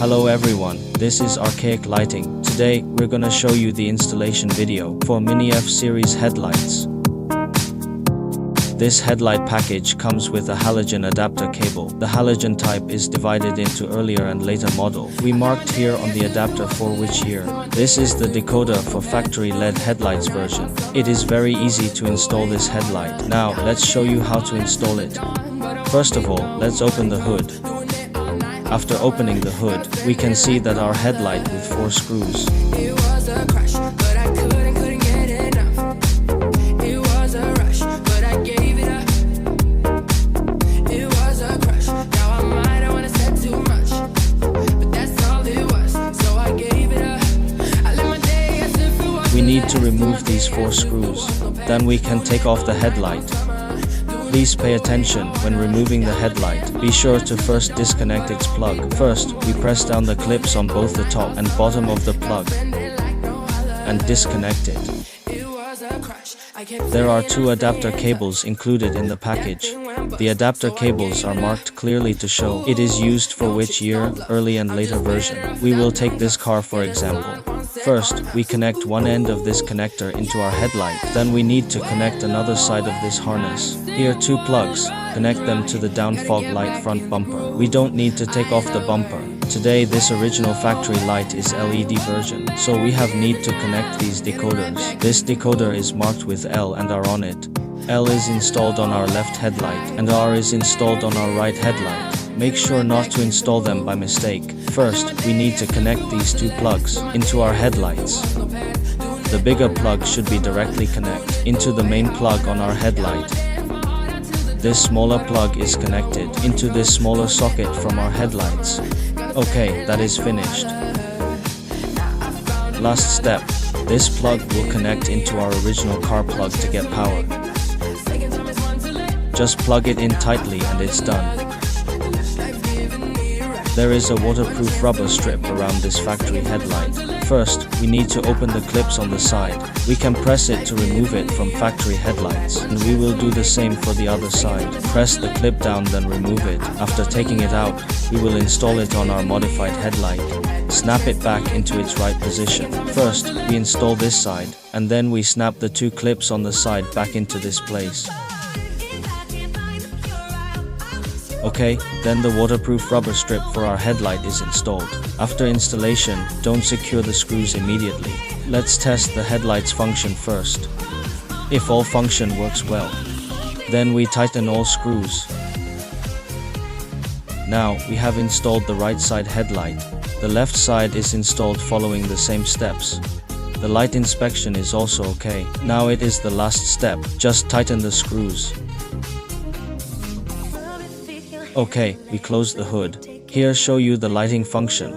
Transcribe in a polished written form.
Hello everyone, this is Archaic Lighting. Today, we're gonna show you the installation video for Mini F series headlights. This headlight package comes with a halogen adapter cable. The halogen type is divided into earlier and later model. We marked here on the adapter for which year. This is the decoder for factory LED headlights version. It is very easy to install this headlight. Now, let's show you how to install it. First of all, let's open the hood. After opening the hood, we can see that our headlight with 4 screws. We need to remove these 4 screws. Then we can take off the headlight. Please pay attention when removing the headlight. Be sure to first disconnect its plug. First, we press down the clips on both the top and bottom of the plug and disconnect it. There are 2 adapter cables included in the package. The adapter cables are marked clearly to show it is used for which year, early and later version. We will take this car for example. First, we connect one end of this connector into our headlight. Then we need to connect another side of this harness. Here 2 plugs. Connect them to the down fog light front bumper. We don't need to take off the bumper. Today this original factory light is LED version, so we have need to connect these decoders. This decoder is marked with L and R on it. L is installed on our left headlight and R is installed on our right headlight. Make sure not to install them by mistake. First, we need to connect these 2 plugs into our headlights. The bigger plug should be directly connected into the main plug on our headlight. This smaller plug is connected into this smaller socket from our headlights. Okay, that is finished. Last step, this plug will connect into our original car plug to get power. Just plug it in tightly and it's done. There is a waterproof rubber strip around this factory headlight. First, we need to open the clips on the side. We can press it to remove it from factory headlights, and we will do the same for the other side. Press the clip down, then remove it. After taking it out, we will install it on our modified headlight. Snap it back into its right position. First, we install this side, and then we snap the 2 clips on the side back into this place. Okay, then the waterproof rubber strip for our headlight is installed. After installation, don't secure the screws immediately. Let's test the headlight's function first. If all function works well, then we tighten all screws. Now, we have installed the right side headlight. The left side is installed following the same steps. The light inspection is also okay. Now it is the last step. Just tighten the screws. Okay, we close the hood. Here show you the lighting function.